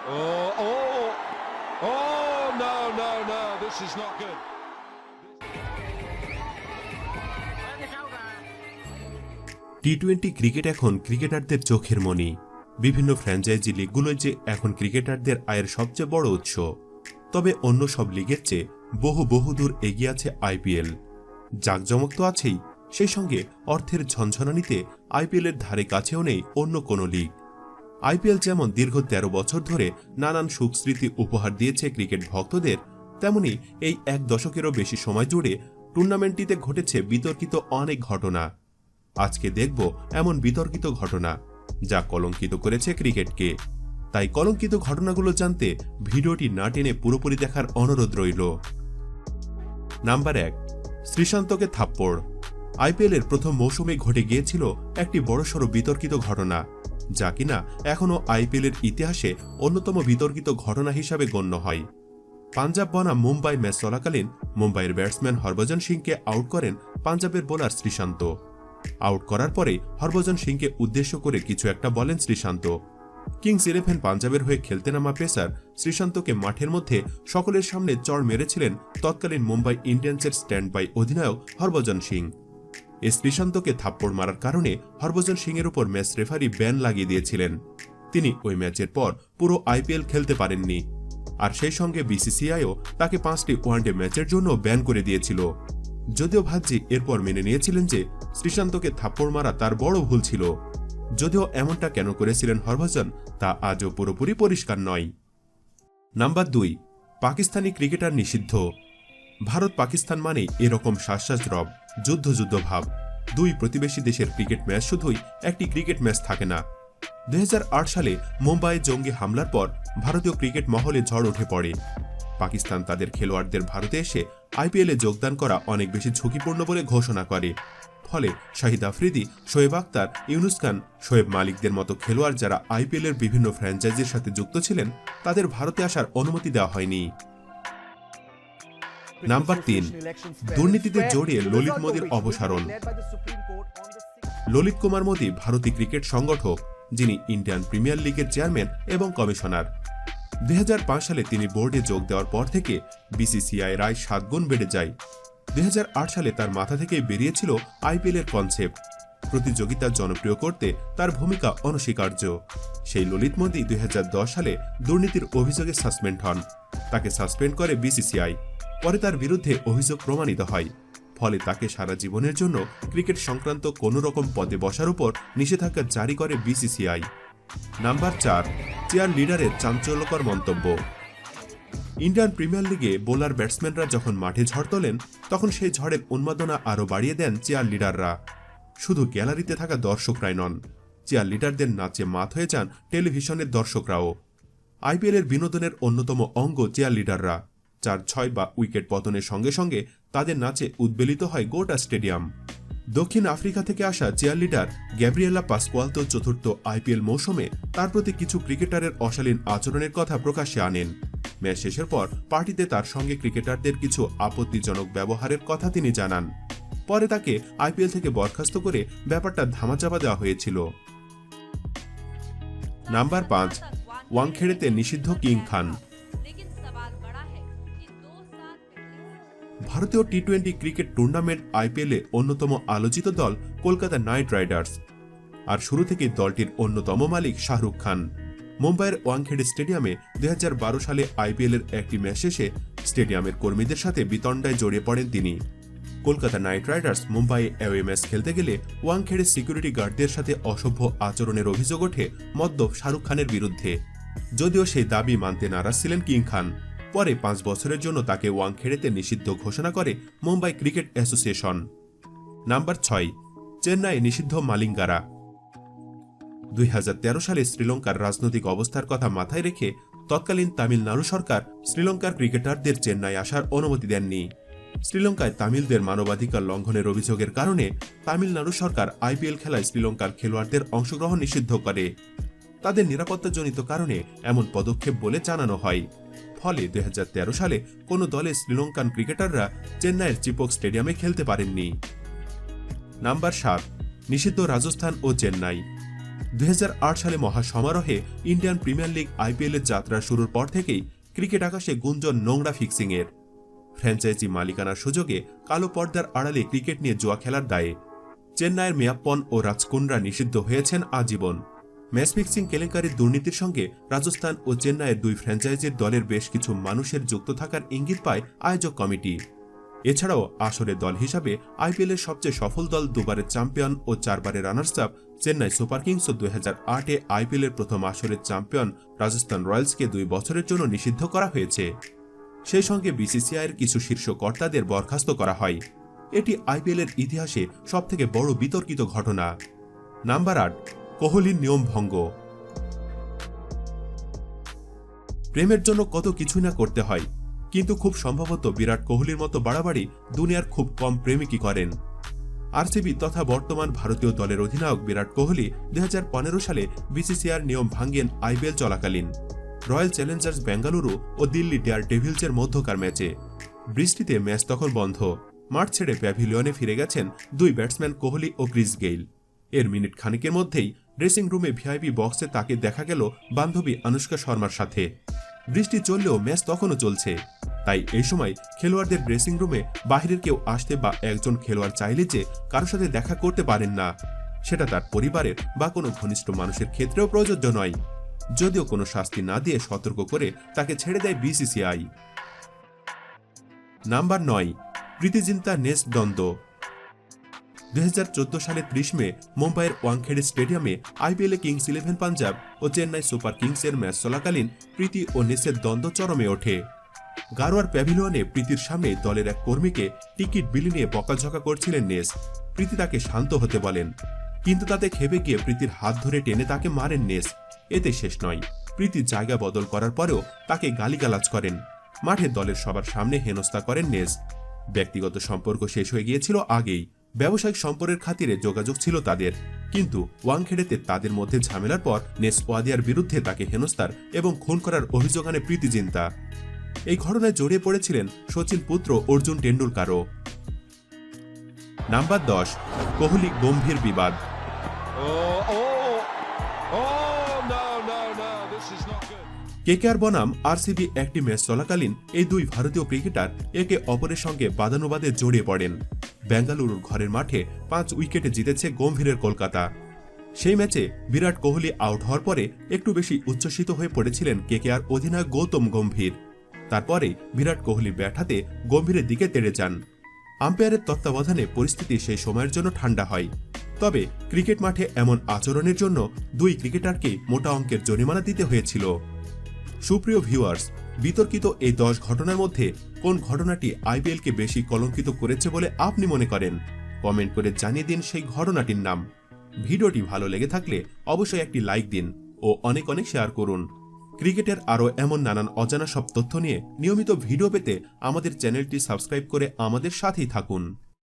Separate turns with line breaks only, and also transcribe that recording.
Oh, oh, oh, no, no, no, this is not good.
T cricket এখন ক্রিকেটারদের চোখের মণি। বিভিন্ন ফ্র্যাঞ্চাইজি লিগগুলোই যে এখন ক্রিকেটারদের আয়ের সবচেয়ে বড় উৎস। তবে অন্য সব লিগের চেয়ে বহুদূর এগিয়ে আছে আইপিএল। জাঁকজমক তো আছেই, সেই সঙ্গে অর্থের ঝনঝনানিতে আইপিএলের ধারে কাছেও নেই অন্য কোনো লিগ। আইপিএল যেমন দীর্ঘ ১৩ বছর ধরে নানান সুখস্মৃতি উপহার দিয়েছে ক্রিকেট ভক্তদের, তেমনি এই এক দশকেরও বেশি সময় জুড়ে টুর্নামেন্টটিতে ঘটেছে বিতর্কিত অনেক ঘটনা। আজকে দেখব এমন বিতর্কিত ঘটনা যা কলঙ্কিত করেছে ক্রিকেটকে। তাই কলঙ্কিত ঘটনাগুলো জানতে ভিডিওটি না টেনে পুরোপুরি দেখার অনুরোধ রইল। নাম্বার ১, শ্রীশান্তকে থাপ্পড়। আইপিএলের প্রথম মৌসুমে ঘটে গিয়েছিল একটি বড়সড় বিতর্কিত ঘটনা, যা কিনা এখনও আইপিএলের ইতিহাসে অন্যতম বিতর্কিত ঘটনা হিসাবে গণ্য হয়। পাঞ্জাব বনাম মুম্বাই ম্যাচ চলাকালীন মুম্বাইয়ের ব্যাটসম্যান হরভজন সিংকে আউট করেন পাঞ্জাবের বোলার শ্রীশান্ত। আউট করার পরে হরভজন সিংকে উদ্দেশ্য করে কিছু একটা বলেন শ্রীশান্ত। কিংস 11 পাঞ্জাবের হয়ে খেলতে নামা পেসার শ্রীশান্তকে মাঠের মধ্যে সকলের সামনে চড় মেরেছিলেন তৎকালীন মুম্বাই ইন্ডিয়ান্সের স্ট্যান্ড বাই অধিনায়ক হরভজন সিং। এই শ্রীশান্তকে থাপ্পড় মারার কারণে হরভজন সিংয়ের উপর ম্যাচ রেফারি ব্যান লাগিয়ে দিয়েছিলেন। তিনি ওই ম্যাচের পর পুরো আইপিএল খেলতে পারেননি, আর সেই সঙ্গে বিসিসিআইও তাকে 5টি ওয়ানডে ম্যাচের জন্য ব্যান করে দিয়েছিল। যদিও ভাজ্জি এরপর মেনে নিয়েছিলেন যে শ্রীশান্তকে থাপ্পড় মারা তার বড় ভুল ছিল। যদিও এমনটা কেন করেছিলেন হরভজন তা আজও পুরোপুরি পরিষ্কার নয়। নাম্বার ২, পাকিস্তানি ক্রিকেটার নিষিদ্ধ। ভারত পাকিস্তান মানেই এরকম শ্বাস রব, যুদ্ধ ভাব। দুই প্রতিবেশী দেশের ক্রিকেট ম্যাচ শুধুই একটি ক্রিকেট ম্যাচ থাকে না। ২০০৮ সালে মুম্বাইয়ে জঙ্গি হামলার পর ভারতীয় ক্রিকেট মহলে ঝড় উঠে পড়ে। পাকিস্তান তাদের খেলোয়াড়দের ভারতে এসে আইপিএলে যোগদান করা অনেক বেশি ঝুঁকিপূর্ণ বলে ঘোষণা করে। ফলে শাহিদ আফ্রিদি, শোয়েব আখতার, ইউনুস খান, শোয়েব মালিকদের মতো খেলোয়াড় যারা আইপিএলের বিভিন্ন ফ্র্যাঞ্চাইজির সাথে যুক্ত ছিলেন তাদের ভারতে আসার অনুমতি দেওয়া হয়নি। নাম্বার ৩, দুর্নীতিতে জড়িয়ে ললিত মোদীর অপসারণ। ললিত কুমার মোদী ভারতীয় ক্রিকেট সংগঠক, যিনি ইন্ডিয়ান প্রিমিয়ার লিগের চেয়ারম্যান এবং কমিশনার। ২০০৫ সালে তিনি বোর্ডে যোগ দেওয়ার পর থেকে বিসিসিআই রায় ৭ গুণ বেড়ে যায়। ২০০৮ সালে তার মাথা থেকেই বেরিয়েছিল আইপিএলের কনসেপ্ট। প্রতিযোগিতা জনপ্রিয় করতে তার ভূমিকা অনস্বীকার্য। সেই ললিত মোদী ২০১০ সালে দুর্নীতির অভিযোগে সাসপেন্ড হন। তাকে সাসপেন্ড করে বিসিসিআই। পরে তার বিরুদ্ধে অভিযোগ প্রমাণিত হয়। ফলে তাকে সারা জীবনের জন্য ক্রিকেট সংক্রান্ত কোনো রকম পদে বসার উপর নিষেধাজ্ঞা জারি করে বিসিসিআই। নাম্বার ৪, চেয়ার লিডারের চাঞ্চল্যকর মন্তব্য। ইন্ডিয়ান প্রিমিয়ার লিগে বোলার ব্যাটসম্যানরা যখন মাঠে ঝড় তোলেন তখন সেই ঝড়ের উন্মাদনা আরও বাড়িয়ে দেন চেয়ার লিডাররা। শুধু গ্যালারিতে থাকা দর্শকরাই নন, চেয়ার লিডারদের নাচে মাত হয়ে যান টেলিভিশনের দর্শকরাও। আইপিএলের বিনোদনের অন্যতম অঙ্গ চেয়ার লিডাররা। ৪-৬ বা উইকেট পতনের সঙ্গে সঙ্গে তাদের নাচে উদ্বেলিত হয় গোটা স্টেডিয়াম। দক্ষিণ আফ্রিকা থেকে আসা চেয়ার লিডার গ্যাব্রিয়েলা পাসকুয়ালতো চতুর্থ আইপিএল মৌসুমে তার প্রতি কিছু ক্রিকেটারের অশালীন আচরণের কথা প্রকাশ্যে আনেন। ম্যাচ শেষের পর পার্টিতে তার সঙ্গে ক্রিকেটারদের কিছু আপত্তিজনক ব্যবহারের কথা তিনি জানান। পরে তাকে আইপিএল থেকে বরখাস্ত করে ব্যাপারটা ধামাচাপা দেওয়া হয়েছিল। নাম্বার ৫, ওয়াংখেড়েতে নিষিদ্ধ কিং খান। ভারতীয় টি-20 ক্রিকেট টুর্নামেন্ট আইপিএলে অন্যতম আলোচিত দল কলকাতা নাইট রাইডার্স, আর শুরু থেকে দলটির অন্যতম মালিক শাহরুখ খান। মুম্বাইয়ের ওয়াংখেড়ে স্টেডিয়ামে ২০১২ সালে আইপিএলের একটি ম্যাচ শেষে স্টেডিয়ামের কর্মীদের সাথে বিতণ্ডায় জড়িয়ে পড়েন তিনি। কলকাতা নাইট রাইডার্স মুম্বাইয়ে অ্যাওয়ে ম্যাচ খেলতে গেলে ওয়াংখেড়ে সিকিউরিটি গার্ডদের সাথে অসভ্য আচরণের অভিযোগ ওঠে মদ্যপ শাহরুখ খানের বিরুদ্ধে। যদিও সেই দাবি মানতে নারাজ ছিলেন কিং খান। পরে ৫ বছরের জন্য তাকে ওয়াংখেড়েতে নিষিদ্ধ ঘোষণা করে Mumbai cricket association. Number ৬, Chennai নিষিদ্ধ মালিঙ্গারা। ২০১৩ সালে শ্রীলঙ্কার রাজনৈতিক অবস্থার কথা মাথায় রেখে তৎকালীন তামিলনাড়ু সরকার শ্রীলঙ্কার ক্রিকেটারদের চেন্নাই আসার অনুমতি দেননি। শ্রীলঙ্কায় তামিলদের মানবাধিকার লঙ্ঘনের অভিযোগের কারণে তামিলনাড়ু সরকার আইপিএল খেলায় শ্রীলঙ্কার খেলোয়াড়দের অংশগ্রহণ নিষিদ্ধ করে। তাদের নিরাপত্তাজনিত কারণে এমন পদক্ষেপ বলে জানানো হয়। ফলে ২০১৩ সালে কোনো দলে শ্রীলঙ্কান ক্রিকেটাররা চেন্নাইয়ের চিপক স্টেডিয়ামে খেলতে পারেননি। নাম্বার ৭, নিষিদ্ধ রাজস্থান ও চেন্নাই। 2008 সালে মহাসমারোহে ইন্ডিয়ান প্রিমিয়ার লিগ আইপিএল এর যাত্রা শুরুর পর থেকেই ক্রিকেট আকাশে গুঞ্জন নোংরা ফিক্সিং এর। ফ্র্যাঞ্চাইজি মালিকানার সুযোগে কালো পর্দার আড়ালে ক্রিকেট নিয়ে জুয়া খেলার দায়ে চেন্নাইয়ের মেয়াপ্পন ও রাজকুন্দ্রা নিষিদ্ধ হয়েছেন আজীবন। ম্যাচ ফিক্সিং কেলেঙ্কারির দুর্নীতির সঙ্গে রাজস্থান ও চেন্নাইয়ের দুই ফ্র্যাঞ্চাইজির দলের বেশ কিছু মানুষের যুক্ত থাকার ইঙ্গিত পায় আয়োজক কমিটি। এছাড়াও আসরের দল হিসাবে আইপিএলের সবচেয়ে সফল দল, দুবারের চ্যাম্পিয়ন ও 4 বারের runners up Chennai Super Kings ও 2008-এ আইপিএলের প্রথম আসরের চ্যাম্পিয়ন রাজস্থান রয়্যালসকে 2 বছরের জন্য নিষিদ্ধ করা হয়েছে। সেই সঙ্গে বিসিসিআইয়ের কিছু শীর্ষ কর্তাদের বরখাস্ত করা হয়। এটি আইপিএলের ইতিহাসে সবথেকে বড় বিতর্কিত ঘটনা। নাম্বার 8, কোহলির নিয়ম ভঙ্গ। প্রেমের জন্য কত কিছুই না করতে হয়, কিন্তু খুব সম্ভবত বিরাট কোহলির মতো বাড়াবাড়ি দুনিয়ার খুব কম প্রেমিকই করেন। আরসিবি তথা বর্তমান ভারতীয় দলের অধিনায়ক বিরাট কোহলি 2015 সালে বিসিসিআইর নিয়ম ভাঙ্গেন আইপিএল চলাকালীন রয়্যাল চ্যালেঞ্জার্স বেঙ্গালুরু ও দিল্লি ডেয়ার ডেভিলসের মধ্যকার ম্যাচে। বৃষ্টিতে ম্যাচ তখন বন্ধ। মাঠ ছেড়ে প্যাভিলিয়নে ফিরে গেছেন দুই ব্যাটসম্যান কোহলি ও ক্রিস গেইল। এর মিনিট খানিকের মধ্যেই ড্রেসিং রুমে ভিআইপি বক্সে তাকে দেখা গেল বান্ধবী আনুশকা শর্মার সাথে। বৃষ্টি চললেও ম্যাচ তখনও চলছে, তাই এই সময় খেলোয়াড়দের ড্রেসিং রুমে বাহিরের কেউ আসতে বা একজন খেলোয়াড় চাইলে যে কারোর সাথে দেখা করতে পারেন না, সেটা তার পরিবারের বা কোনো ঘনিষ্ঠ মানুষের ক্ষেত্রেও প্রযোজ্য নয়। যদিও কোনো শাস্তি না দিয়ে সতর্ক করে তাকে ছেড়ে দেয় বিসিসিআই। নাম্বার 9, প্রীতি জিন্তা নেস্ট দ্বন্দ্ব। 2014 সালে 30 মে মুম্বাইয়ের ওয়াংখেড়ে স্টেডিয়ামে আইপিএলে কিংস 11 পাঞ্জাব ও চেন্নাই সুপার কিংসের ম্যাচ চলাকালীন প্রীতি ও নেসের দ্বন্দ্ব চরমে ওঠে। গারোয়ার প্যাভিলিয়নে প্রীতির সামনে দলের এক কর্মীকে টিকিট বিলি নিয়ে বকাঝকা করছিলেন নেস। প্রীতি তাকে শান্ত হতে বলেন, কিন্তু তাতে ক্ষেপে গিয়ে প্রীতির হাত ধরে টেনে তাকে মারেন নেস। এতে শেষ নয়, প্রীতি জায়গা বদল করার পরেও তাকে গালিগালাজ করেন। মাঠে দলের সবার সামনে হেনস্থা করেন নেস। ব্যক্তিগত সম্পর্ক শেষ হয়ে গিয়েছিল আগেই, ব্যবসায়িক সম্পর্কের খাতিরে যোগাযোগ ছিল তাদের, কিন্তু ওয়াংখেড়েতে তাদের মধ্যে ঝামেলার পর নেস ওয়াদিয়ার বিরুদ্ধে তাকে হেনস্থার এবং খুন করার অভিযোগ আনে প্রীতি জিন্তা। এই ঘটনায় জড়িয়ে পড়েছিলেন সচিন পুত্র অর্জুন টেন্ডুলকারও। নাম্বার 10, কোহলি গম্ভীর বিবাদ। কেকেআর বনাম আরসিবি একটি ম্যাচ চলাকালীন এই দুই ভারতীয় ক্রিকেটার একে অপরের সঙ্গে বাদানুবাদে জড়িয়ে পড়েন। বেঙ্গালুরুর ঘরের মাঠে 5 উইকেটে জিতেছে গম্ভীরের কলকাতা। সেই ম্যাচে বিরাট কোহলি আউট হওয়ার পরে একটু বেশি উচ্ছ্বসিত হয়ে পড়েছিলেন কেকেআর অধিনায়ক গৌতম গম্ভীর। তারপরে বিরাট কোহলি ব্যাট হাতে গম্ভীরের দিকে তেড়ে যান। আম্পায়ারের তত্ত্বাবধানে পরিস্থিতি সেই সময়ের জন্য ঠান্ডা হয়। তবে ক্রিকেট মাঠে এমন আচরণের জন্য দুই ক্রিকেটারকে মোটা অঙ্কের জরিমানা দিতে হয়েছিল। সুপ্রিয় ভিউয়ার্স, বিতর্কিত এই 10 ঘটনার মধ্যে কোন ঘটনাটি আইপিএলকে বেশি কলঙ্কিত করেছে বলে আপনি মনে করেন? কমেন্ট করে জানিয়ে দিন সেই ঘটনাটির নাম। ভিডিওটি ভালো লেগে থাকলে অবশ্যই একটি লাইক দিন ও অনেক অনেক শেয়ার করুন। ক্রিকেটের আরও এমন নানান অজানা সব তথ্য নিয়ে নিয়মিত ভিডিও পেতে আমাদের চ্যানেলটি সাবস্ক্রাইব করে আমাদের সাথেই থাকুন।